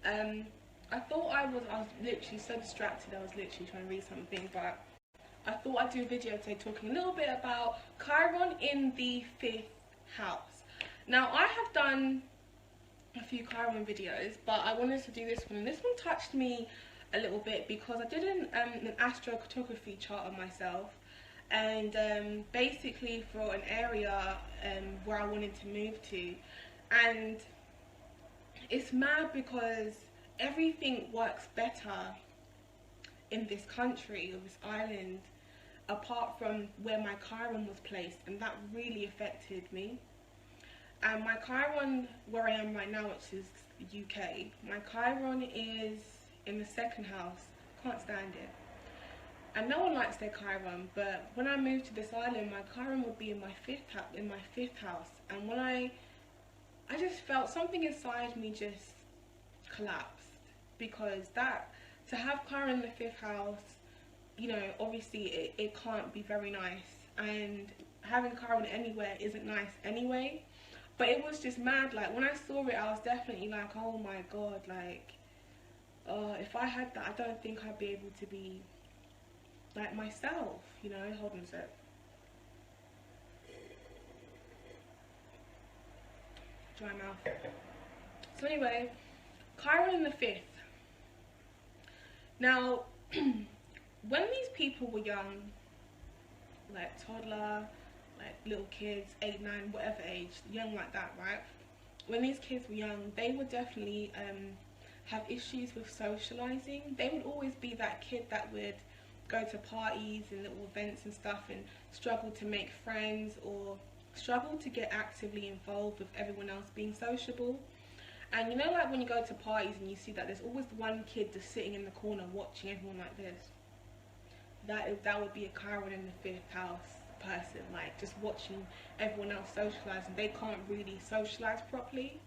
I thought I was literally so distracted, I was literally trying to read something, but I thought I'd do a video today talking a little bit about Chiron in the 5th house. Now, I have done a few Chiron videos, but I wanted to do this one, and this one touched me a little bit because I did an astrocartography chart on myself, and basically for an area where I wanted to move to, and it's mad because everything works better in this country or this island apart from where my Chiron was placed, and that really affected me. And my Chiron, where I am right now, which is the UK, my Chiron is in the 2nd house. Can't stand it. And no one likes their Chiron, but when I moved to this island, my Chiron would be in my 5th house. And when I just felt something inside me just collapsed, because to have Chiron in the 5th house, you know, obviously it can't be very nice, and having Chiron anywhere isn't nice anyway. But it was just mad. Like, when I saw it, I was definitely like, oh my god, like, if I had that, I don't think I'd be able to be like myself, you know. Hold on a sec. Dry mouth. So anyway, Chiron in the 5th. Now, when these people were young, like toddler, like little kids, 8, 9, whatever age, young like that, right? When these kids were young, they would definitely have issues with socializing. They would always be that kid that would go to parties and little events and stuff and struggle to make friends, or struggle to get actively involved with everyone else being sociable. And you know, like when you go to parties and you see that there's always one kid just sitting in the corner watching everyone like this. That would be a Chiron in the 5th house person, like just watching everyone else socialize, and they can't really socialize properly.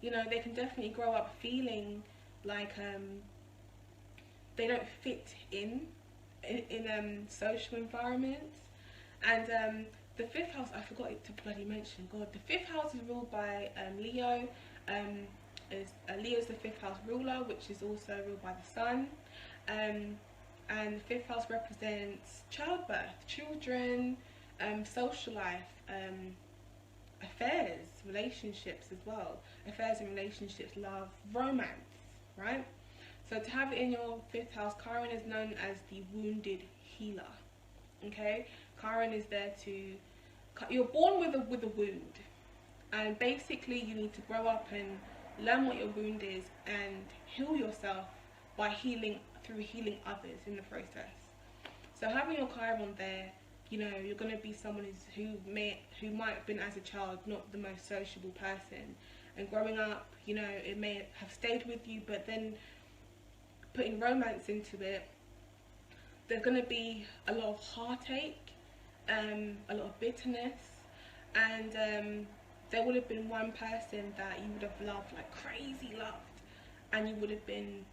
You know, they can definitely grow up feeling like they don't fit in social environments. And the 5th house, I forgot to bloody mention, god, the 5th house is ruled by Leo. Leo's the 5th house ruler, which is also ruled by the sun. And the 5th house represents childbirth, children, social life, affairs, relationships as well. Affairs and relationships, love, romance, right? So to have it in your 5th house, Chiron is known as the wounded healer. Okay? Chiron is there to... You're born with a wound. And basically you need to grow up and learn what your wound is and heal yourself by through healing others in the process. So having your Chiron there, you know, you're going to be someone who might have been as a child not the most sociable person, and growing up, you know, it may have stayed with you, but then putting romance into it, there's going to be a lot of heartache, a lot of bitterness, and there would have been one person that you would have loved, like crazy loved, and you would have been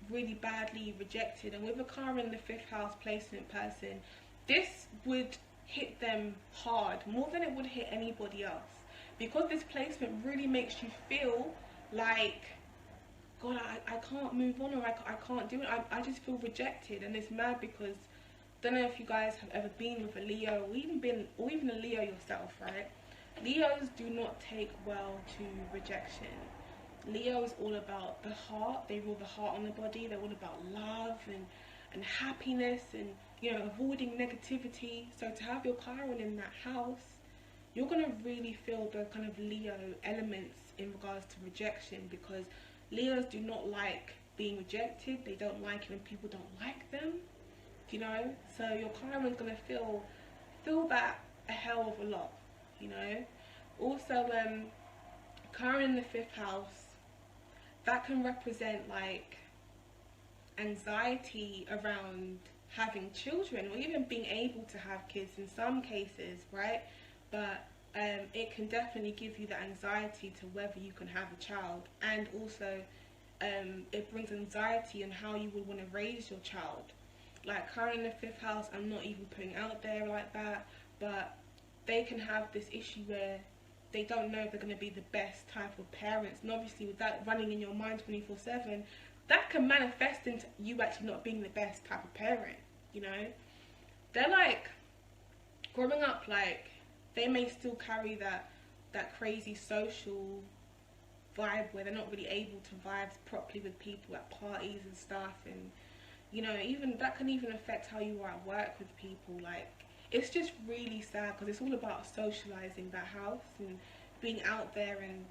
really badly rejected. And with a Chiron in the 5th house placement person, this would hit them hard, more than it would hit anybody else, because this placement really makes you feel like, god, I can't move on, or I can't do it, I just feel rejected. And it's mad because, I don't know if you guys have ever been with a Leo, or even a Leo yourself, right? Leos do not take well to rejection. Leo is all about the heart. They rule the heart on the body. They're all about love and happiness, and, you know, avoiding negativity. So to have your Chiron in that house, you're going to really feel the kind of Leo elements in regards to rejection, because Leos do not like being rejected. They don't like it when people don't like them, you know. So your Chiron's going to feel that a hell of a lot, you know. Also, Chiron in the 5th house, that can represent like anxiety around having children, or even being able to have kids in some cases, right? But it can definitely give you the anxiety to whether you can have a child, and also it brings anxiety on how you would want to raise your child. Like Chiron in the 5th house, I'm not even putting out there like that, but they can have this issue where they don't know if they're going to be the best type of parents. And obviously with that running in your mind 24/7, that can manifest into you actually not being the best type of parent, you know. They're like, growing up, like, they may still carry that crazy social vibe where they're not really able to vibe properly with people at parties and stuff. And, you know, even that can even affect how you are at work with people. Like, it's just really sad because it's all about socializing that house and being out there, and,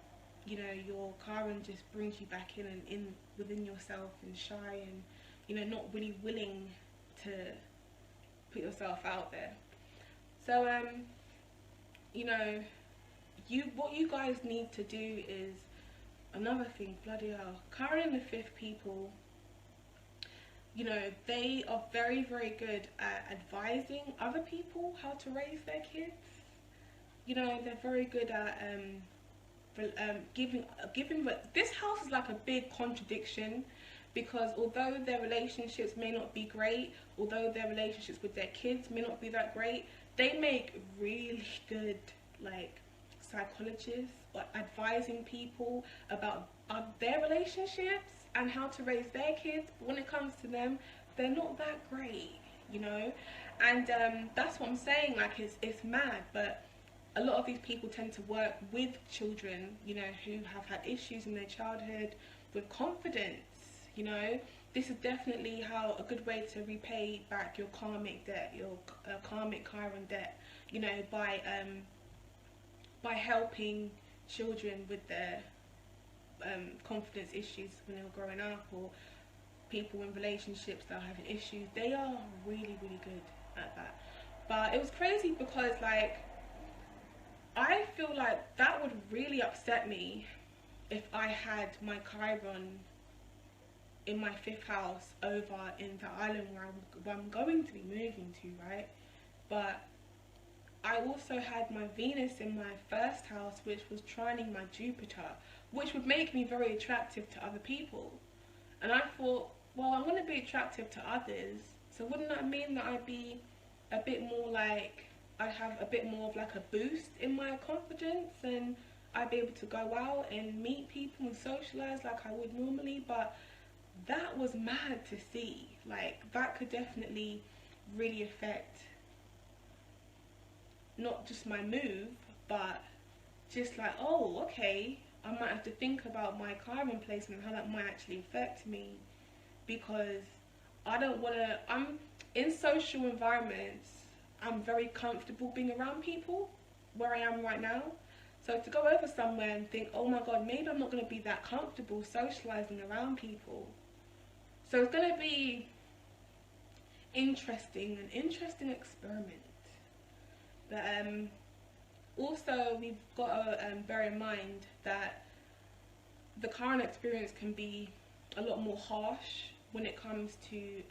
you know, your Chiron just brings you back in and in within yourself and shy and, you know, not really willing to put yourself out there. So you know, what you guys need to do is another thing. Bloody hell, Chiron in the 5th people, you know, they are very, very good at advising other people how to raise their kids. You know, they're very good at giving. This house is like a big contradiction, because although their relationships may not be great, although their relationships with their kids may not be that great, they make really good, like, psychologists or advising people about their relationships and how to raise their kids. But when it comes to them, they're not that great, you know. And that's what I'm saying. Like, it's mad, but a lot of these people tend to work with children, you know, who have had issues in their childhood with confidence. You know, this is definitely how a good way to repay back your karmic debt, your karmic Chiron debt, you know, by helping children with their confidence issues when they were growing up, or people in relationships that are having issues. They are really, really good at that. But it was crazy because, like, I feel like that would really upset me if I had my Chiron in my 5th house over in the island where I'm going to be moving to, right? But I also had my Venus in my 1st house, which was trining my Jupiter, which would make me very attractive to other people. And I thought, well, I'm going to be attractive to others, so wouldn't that mean that I'd be a bit more like, I'd have a bit more of like a boost in my confidence, and I'd be able to go out and meet people and socialize like I would normally. But that was mad to see. Like, that could definitely really affect not just my move, but just like, oh, okay, I might have to think about my Chiron placement, how that might actually affect me, because I don't want to, I'm in social environments, I'm very comfortable being around people where I am right now. So to go over somewhere and think, oh my god, maybe I'm not going to be that comfortable socializing around people. So it's going to be an interesting experiment. But also we've got to bear in mind that the Chiron experience can be a lot more harsh when it comes to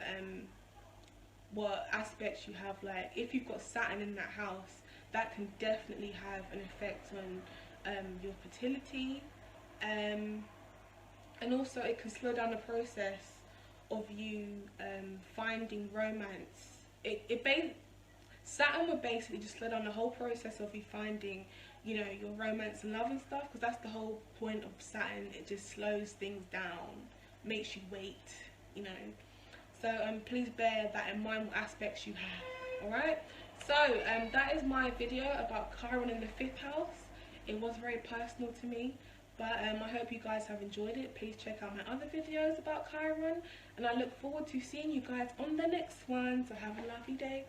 what aspects you have. Like, if you've got Saturn in that house, that can definitely have an effect on your fertility, and also it can slow down the process of you finding romance. Saturn would basically just slow down the whole process of you finding, you know, your romance and love and stuff, because that's the whole point of Saturn. It just slows things down, makes you wait, you know. So please bear that in mind, what aspects you have. Alright, so that is my video about Chiron in the 5th house. It was very personal to me, but I hope you guys have enjoyed it. Please check out my other videos about Chiron, and I look forward to seeing you guys on the next one. So have a lovely day.